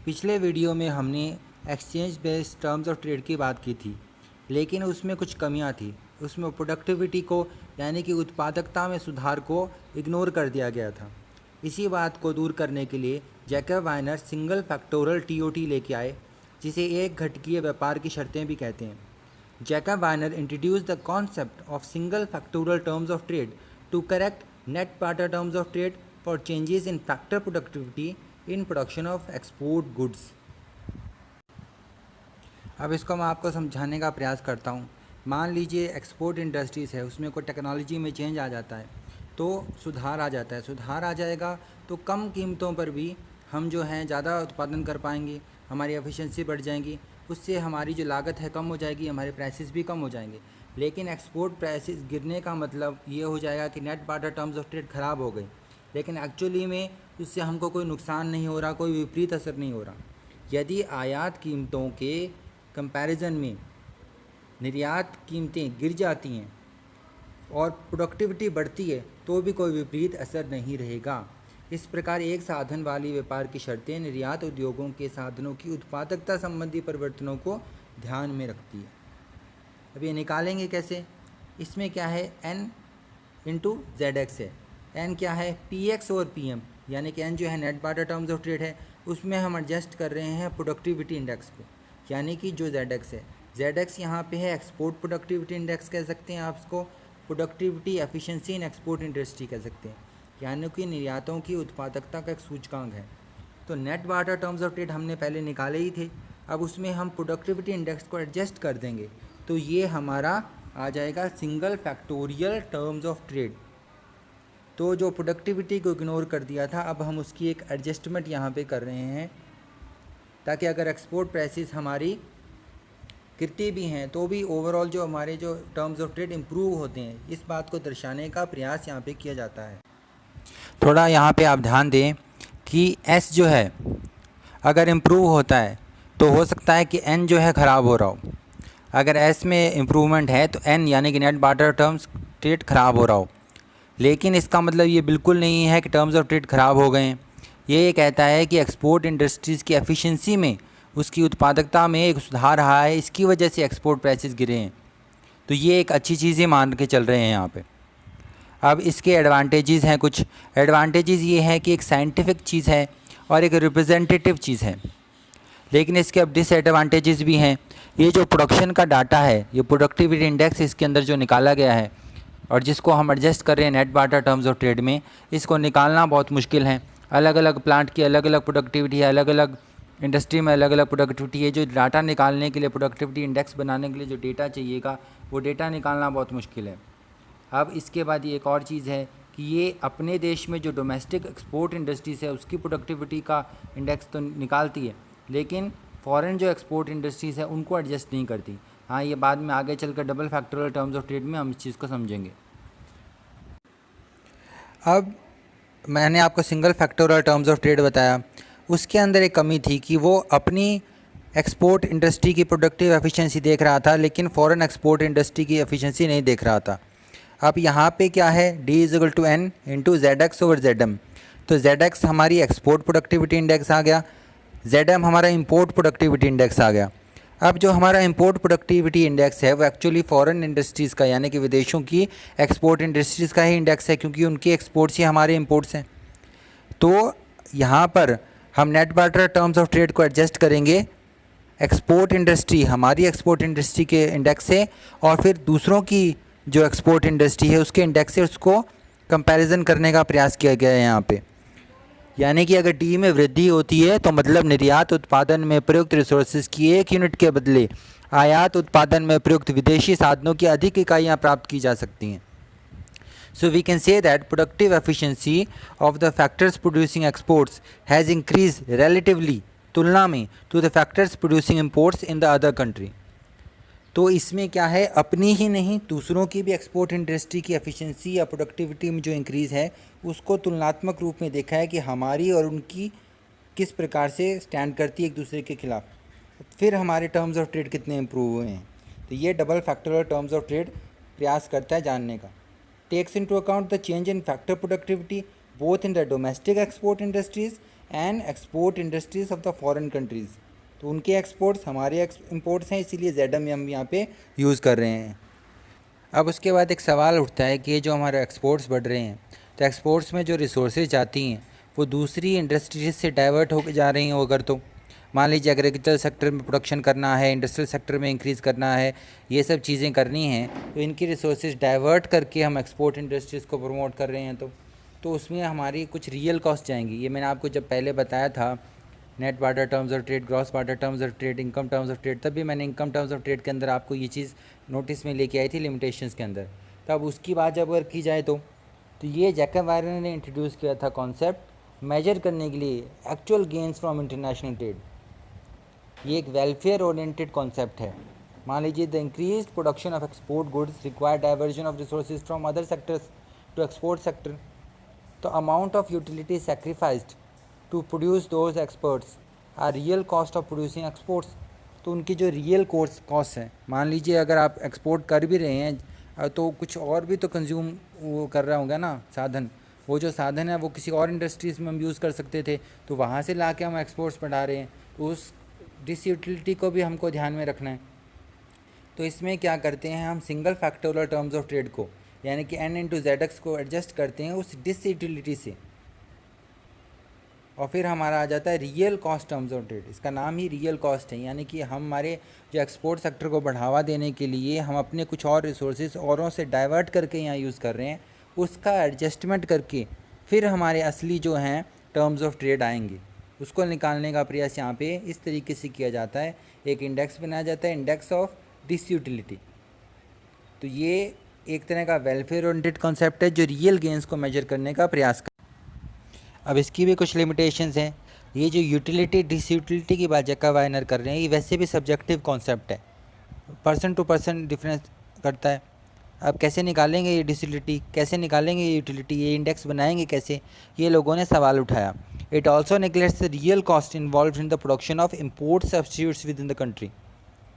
पिछले वीडियो में हमने exchange based terms of trade की बात की थी, लेकिन उसमें कुछ कमियां थी। उसमें प्रोडक्टिविटी को यानी कि उत्पादकता में सुधार को इग्नोर कर दिया गया था। इसी बात को दूर करने के लिए जैकब वाइनर सिंगल फैक्टोरल टीओटी लेके आए, जिसे एक घटकीय व्यापार की शर्तें भी कहते हैं। Jacob Viner introduce the concept of single factoral terms of trade to correct net barter terms of trade for changes in factor productivity in production of export goods. अब इसको मैं आपको समझाने का प्रयास करता हूँ। मान लीजिए एक्सपोर्ट इंडस्ट्रीज़ है, उसमें कोई टेक्नोलॉजी में चेंज आ जाता है तो सुधार आ जाता है। सुधार आ जाएगा तो कम कीमतों पर भी हम जो हैं ज़्यादा उत्पादन कर पाएंगे, हमारी एफिशिएंसी बढ़ जाएंगी, उससे हमारी जो लागत है कम हो जाएगी, हमारे प्राइसेस भी कम हो जाएंगे। लेकिन एक्सपोर्ट प्राइसेस गिरने का मतलब ये हो जाएगा कि net barter terms of trade ख़राब हो गई, लेकिन एक्चुअली में उससे हमको कोई नुकसान नहीं हो रहा, कोई विपरीत असर नहीं हो रहा। यदि आयात कीमतों के कंपैरिजन में निर्यात कीमतें गिर जाती हैं और प्रोडक्टिविटी बढ़ती है तो भी कोई विपरीत असर नहीं रहेगा। इस प्रकार एक साधन वाली व्यापार की शर्तें निर्यात उद्योगों के साधनों की उत्पादकता संबंधी परिवर्तनों को ध्यान में रखती है। अब ये निकालेंगे कैसे? इसमें क्या है, n इंटू जेड एक्स है। n क्या है, पी एक्स और पी एम, यानी कि n जो है net barter terms of trade है, उसमें हम एडजस्ट कर रहे हैं प्रोडक्टिविटी इंडेक्स को, यानी कि जो जेड एक्स है। जेड एक्स यहाँ पे है एक्सपोर्ट प्रोडक्टिविटी इंडेक्स कह सकते हैं आप इसको, productivity efficiency in export industry कह सकते हैं, यानी कि निर्यातों की उत्पादकता का एक सूचकांक है। तो net barter terms of trade हमने पहले निकाले ही थे, अब उसमें हम प्रोडक्टिविटी इंडेक्स को एडजस्ट कर देंगे तो ये हमारा आ जाएगा single factorial terms of trade. तो जो प्रोडक्टिविटी को इग्नोर कर दिया था, अब हम उसकी एक एडजस्टमेंट यहाँ पे कर रहे हैं, ताकि अगर एक्सपोर्ट प्राइसेस हमारी गिरती भी हैं तो भी ओवरऑल जो हमारे जो टर्म्स ऑफ ट्रेड इम्प्रूव होते हैं, इस बात को दर्शाने का प्रयास यहाँ पे किया जाता है। थोड़ा यहाँ पे आप ध्यान दें कि एस जो है अगर इम्प्रूव होता है तो हो सकता है कि एन जो है ख़राब हो रहा हो। अगर एस में इम्प्रूवमेंट है तो एन यानी कि नेट बार्टर टर्म्स ट्रेड ख़राब हो रहा हो, लेकिन इसका मतलब ये बिल्कुल नहीं है कि टर्म्स ऑफ ट्रेड ख़राब हो गए हैं। ये कहता है कि एक्सपोर्ट इंडस्ट्रीज़ की एफिशिएंसी में, उसकी उत्पादकता में एक सुधार रहा है, इसकी वजह से एक्सपोर्ट प्राइसेस गिरे हैं। तो ये एक अच्छी चीज़ ही मान के चल रहे हैं यहाँ पे। अब इसके एडवांटेजेस हैं, कुछ एडवांटेजेस ये हैं कि एक साइंटिफिक चीज़ है और एक रिप्रेजेंटेटिव चीज़ है, लेकिन इसके अब डिसएडवांटेजेस भी हैं। ये जो प्रोडक्शन का डाटा है, ये प्रोडक्टिविटी इंडेक्स इसके अंदर जो निकाला गया है और जिसको हम एडजस्ट कर रहे हैं net barter terms of trade में, इसको निकालना बहुत मुश्किल है। अलग अलग प्लांट की अलग अलग प्रोडक्टिविटी है, अलग अलग इंडस्ट्री में अलग अलग प्रोडक्टिविटी है। जो डाटा निकालने के लिए, प्रोडक्टिविटी इंडेक्स बनाने के लिए जो डेटा चाहिएगा, वो डेटा निकालना बहुत मुश्किल है। अब इसके बाद ये एक और चीज़ है कि ये अपने देश में जो डोमेस्टिक एक्सपोर्ट इंडस्ट्रीज़ है उसकी प्रोडक्टिविटी का इंडेक्स तो निकालती है, लेकिन फॉरेन जो एक्सपोर्ट इंडस्ट्रीज़ है उनको एडजस्ट नहीं करती। हाँ, ये बाद में आगे चलकर double factorial terms of trade में हम इस चीज़ को समझेंगे। अब मैंने आपको single factorial terms of trade बताया, उसके अंदर एक कमी थी कि वो अपनी एक्सपोर्ट इंडस्ट्री की प्रोडक्टिव एफिशिएंसी देख रहा था, लेकिन फॉरेन एक्सपोर्ट इंडस्ट्री की एफिशिएंसी नहीं देख रहा था। अब यहाँ पे क्या है, D=N into Z X over Z M. तो जेड एक्स हमारी एक्सपोर्ट प्रोडक्टिविटी इंडेक्स आ गया, जेड एम हमारा इंपोर्ट प्रोडक्टिविटी इंडेक्स आ गया। अब जो हमारा इंपोर्ट प्रोडक्टिविटी इंडेक्स है वो एक्चुअली फॉरेन इंडस्ट्रीज़ का, यानी कि विदेशों की एक्सपोर्ट इंडस्ट्रीज़ का ही इंडेक्स है, क्योंकि उनकी एक्सपोर्ट्स ही हमारे इंपोर्ट्स हैं। तो यहाँ पर हम net barter terms of trade को एडजस्ट करेंगे एक्सपोर्ट इंडस्ट्री, हमारी एक्सपोर्ट इंडस्ट्री के इंडेक्स से, और फिर दूसरों की जो एक्सपोर्ट इंडस्ट्री है उसके इंडेक्स से उसको कंपैरिजन करने का प्रयास किया गया है यहाँ पे। यानी कि अगर डी में वृद्धि होती है तो मतलब निर्यात उत्पादन में प्रयुक्त रिसोर्सेज की एक यूनिट के बदले आयात उत्पादन में प्रयुक्त विदेशी साधनों की अधिक इकाइयाँ प्राप्त की जा सकती हैं। So we can say that productive efficiency of the factors producing exports has increased relatively तुलना में to the factors producing imports in the other country। तो इसमें क्या है, अपनी ही नहीं दूसरों की भी एक्सपोर्ट इंडस्ट्री की एफिशिएंसी या प्रोडक्टिविटी में जो इंक्रीज़ है उसको तुलनात्मक रूप में देखा है कि हमारी और उनकी किस प्रकार से स्टैंड करती है एक दूसरे के खिलाफ, फिर हमारे टर्म्स ऑफ ट्रेड कितने इम्प्रूव हुए हैं। तो ये double factorial terms of trade प्रयास करता है जानने का। takes into account the change in factor productivity both in the domestic export industries and export industries of the foreign countries. तो उनके एक्सपोर्ट्स हमारे इम्पोर्ट्स हैं, इसीलिए ZM हम यहाँ पे यूज़ कर रहे हैं। अब उसके बाद एक सवाल उठता है कि ये जो हमारे एक्सपोर्ट्स बढ़ रहे हैं, तो एक्सपोर्ट्स में जो रिसोर्सेज जाती हैं वो दूसरी इंडस्ट्रीज से डाइवर्ट होकर जा रही हैं। अगर तो मान लीजिए एग्रीकल्चर सेक्टर में प्रोडक्शन करना है, इंडस्ट्रियल सेक्टर में इंक्रीज़ करना है, ये सब चीज़ें करनी हैं, तो इनकी रिसोर्सेज डाइवर्ट करके हम एक्सपोर्ट इंडस्ट्रीज़ को प्रमोट कर रहे हैं। तो उसमें हमारी कुछ रियल कॉस्ट जाएंगी। ये मैंने आपको जब पहले बताया था net barter terms of trade, gross barter terms of trade, income terms of trade, तब भी मैंने इनकम टर्म्स ऑफ ट्रेड के अंदर आपको ये चीज़ नोटिस में लेके आई थी लिमिटेशंस के अंदर। तब उसकी बात जब अगर की जाए तो ये जैकब वायरन ने इंट्रोड्यूस किया था कॉन्सेप्ट मेजर करने के लिए actual gains from international trade. ये एक वेलफेयर ओरिएंटेड कॉन्सेप्ट है। मान लीजिए the increase production of export goods require diversion of resources from other sectors to export sector. तो amount of utility sacrificed to produce those experts are real cost of producing exports. तो उनकी जो real cost है, मान लीजिए अगर आप export कर भी रहे हैं तो कुछ और भी तो कंज्यूम वो कर रहा होगा ना साधन। वो जो साधन है वो किसी और इंडस्ट्रीज़ में हम यूज़ कर सकते थे, तो वहाँ से ला के हम एक्सपोर्ट्स बढ़ा रहे हैं, तो उस डिसयूटिलिटी को भी हमको ध्यान में रखना है। तो इसमें क्या करते हैं हम, single factorial terms of trade को यानी कि N इंटू ZX को एडजस्ट करते हैं उस डिसयूटिलिटी से, और फिर हमारा आ जाता है real cost terms of trade. इसका नाम ही रियल कॉस्ट है, यानी कि हमारे जो एक्सपोर्ट सेक्टर को बढ़ावा देने के लिए हम अपने कुछ और रिसोर्सेज औरों से डाइवर्ट करके यहाँ यूज़ कर रहे हैं, उसका एडजस्टमेंट करके फिर हमारे असली जो हैं टर्म्स ऑफ ट्रेड आएंगे, उसको निकालने का प्रयास यहाँ पे इस तरीके से किया जाता है। एक इंडेक्स बनाया जाता है, इंडेक्स ऑफ डिसयूटिलिटी। तो ये एक तरह का वेलफेयर ओरिएंटेड कॉन्सेप्ट है जो रियल गेंस को मेजर करने का प्रयास कर। अब इसकी भी कुछ लिमिटेशंस हैं। ये जो यूटिलिटी डिसयूटिलिटी की बात जैकब वायरन कर रहे हैं, ये वैसे भी सब्जेक्टिव कॉन्सेप्ट है, पर्सन टू पर्सन डिफरेंस करता है। अब कैसे निकालेंगे ये डिसयूटिलिटी, कैसे निकालेंगे ये यूटिलिटी, ये इंडेक्स बनाएंगे कैसे, ये लोगों ने सवाल उठाया। It also neglects the real cost involve in the production of import substitutes within the country.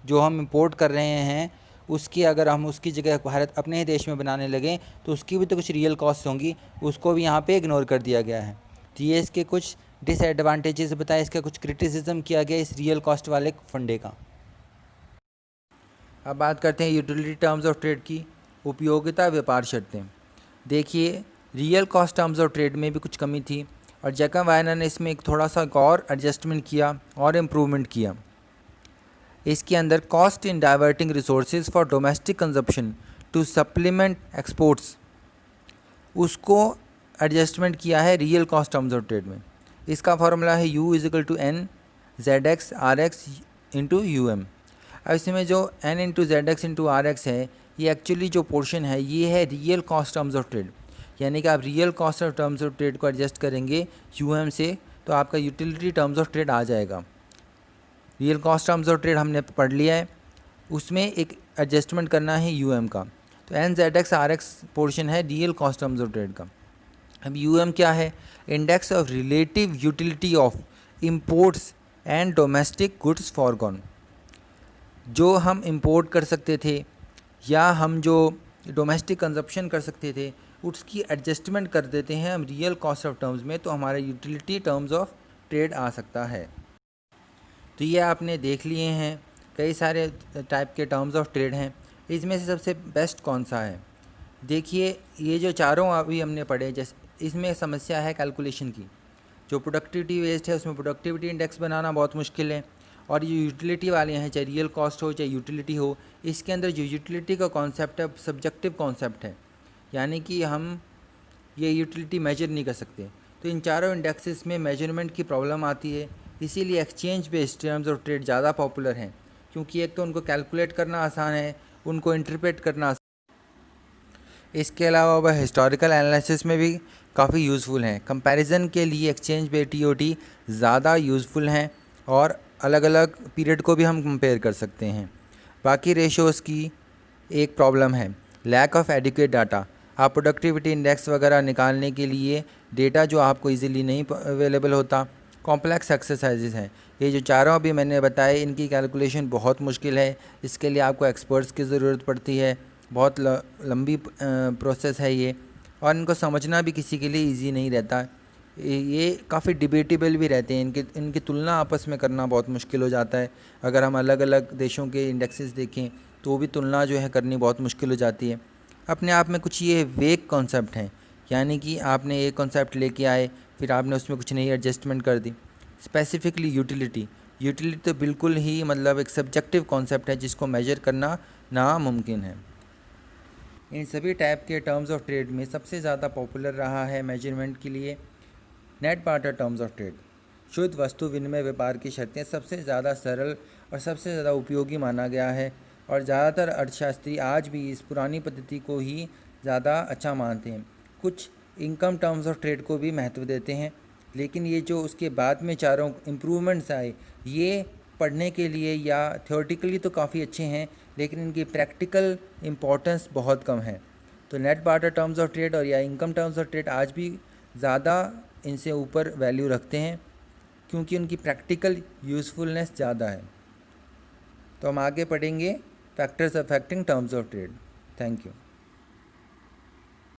जो हम इम्पोर्ट कर रहे हैं उसकी अगर हम उसकी जगह भारत अपने ही देश में बनाने लगें तो उसकी भी तो कुछ रियल कॉस्ट होंगी, उसको भी यहाँ पे इग्नोर कर दिया गया है। तो ये इसके कुछ डिसएडवांटेजेस बताए, इसका कुछ क्रिटिसिज्म किया गया इस रियल कॉस्ट वाले फंडे का। अब बात करते हैं यूटिलिटी टर्म्स ऑफ ट्रेड की उपयोगिता व्यापार शर्तें। देखिए real cost terms of trade में भी कुछ कमी थी और जैकब वायरन ने इसमें एक थोड़ा सा और एडजस्टमेंट किया और इम्प्रूवमेंट किया। इसके अंदर cost in diverting resources for domestic consumption to supplement exports, उसको एडजस्टमेंट किया है real cost terms of trade में। इसका फार्मूला है U is equal to N ZX RX into UM। अब इसमें जो N into ZX into RX है, ये एक्चुअली जो पोर्शन है ये है real cost terms of trade, यानी कि आप real cost of terms of trade को एडजस्ट करेंगे UM से तो आपका यूटिलिटी टर्म्स ऑफ ट्रेड आ जाएगा। Real cost terms of trade हमने पढ़ लिया है, उसमें एक एडजस्टमेंट करना है UM का। तो NZX RX पोर्शन है real cost terms of trade का। अब UM क्या है, index of relative utility of imports and domestic goods foregone. जो हम इंपोर्ट कर सकते थे या हम जो डोमेस्टिक कंजप्शन कर सकते थे उसकी एडजस्टमेंट कर देते हैं हम रियल कॉस्ट ऑफ टर्म्स में, तो हमारा यूटिलिटी टर्म्स ऑफ ट्रेड आ सकता है। तो ये आपने देख लिए हैं, कई सारे टाइप के टर्म्स ऑफ ट्रेड हैं, इसमें से सबसे बेस्ट कौन सा है। देखिए ये जो चारों अभी हमने पढ़े, जैसे इसमें समस्या है कैलकुलेशन की। जो प्रोडक्टिविटी वेस्ट है उसमें प्रोडक्टिविटी इंडेक्स बनाना बहुत मुश्किल है, और ये यूटिलिटी वाले हैं चाहे रियल कॉस्ट हो चाहे यूटिलिटी हो, इसके अंदर जो यूटिलिटी का कॉन्सेप्ट है सब्जेक्टिव कॉन्सेप्ट है, यानी कि हम ये यूटिलिटी मेजर नहीं कर सकते। तो इन चारों इंडेक्सेस में मेजरमेंट की प्रॉब्लम आती है, इसीलिए exchange based terms of trade ज़्यादा पॉपुलर हैं, क्योंकि एक तो उनको कैलकुलेट करना आसान है, उनको इंटरप्रेट करना आसान। इसके अलावा वह हिस्टोरिकल एनालिसिस में भी काफ़ी यूज़फुल हैं। कंपैरिजन के लिए एक्सचेंज पे TOT ज़्यादा यूज़फुल हैं और अलग अलग पीरियड को भी हम कंपेयर कर सकते हैं। बाकी रेशोज़ की एक प्रॉब्लम है, लैक ऑफ एडिक्वेट डाटा। आप प्रोडक्टिविटी इंडेक्स वगैरह निकालने के लिए डेटा जो आपको इजीली नहीं अवेलेबल होता, कॉम्प्लेक्स एक्सरसाइजेज हैं। ये जो चारों अभी मैंने बताए इनकी कैलकुलेशन बहुत मुश्किल है, इसके लिए आपको एक्सपर्ट्स की ज़रूरत पड़ती है, बहुत लंबी प्रोसेस है ये, और इनको समझना भी किसी के लिए इजी नहीं रहता। ये काफ़ी डिबेटेबल भी रहते हैं। इनकी तुलना आपस में करना बहुत मुश्किल हो जाता है। अगर हम अलग अलग देशों के इंडेक्सेस देखें तो भी तुलना जो है करनी बहुत मुश्किल हो जाती है। अपने आप में कुछ ये वेग कॉन्सेप्ट हैं, यानी कि आपने एक कॉन्सेप्ट लेके आए, फिर आपने उसमें कुछ नई एडजस्टमेंट कर दी। स्पेसिफिकली यूटिलिटी तो बिल्कुल ही मतलब एक सब्जेक्टिव कॉन्सेप्ट है जिसको मेजर करना नामुमकिन है। इन सभी टाइप के टर्म्स ऑफ ट्रेड में सबसे ज़्यादा पॉपुलर रहा है मेजरमेंट के लिए net barter terms of trade. शुद्ध वस्तु विनिमय व्यापार की शर्तें सबसे ज़्यादा सरल और सबसे ज़्यादा उपयोगी माना गया है, और ज़्यादातर अर्थशास्त्री आज भी इस पुरानी पद्धति को ही ज़्यादा अच्छा मानते हैं। कुछ इनकम टर्म्स ऑफ ट्रेड को भी महत्व देते हैं, लेकिन ये जो उसके बाद में चारों इम्प्रूवमेंट्स आए, ये पढ़ने के लिए या थ्योरेटिकली तो काफ़ी अच्छे हैं, लेकिन इनकी प्रैक्टिकल इम्पोर्टेंस बहुत कम है। तो net barter terms of trade और या इनकम टर्म्स ऑफ ट्रेड आज भी ज़्यादा इनसे ऊपर वैल्यू रखते हैं, क्योंकि उनकी प्रैक्टिकल यूज़फुलनेस ज़्यादा है। तो हम आगे पढ़ेंगे factors affecting terms of trade. Thank you.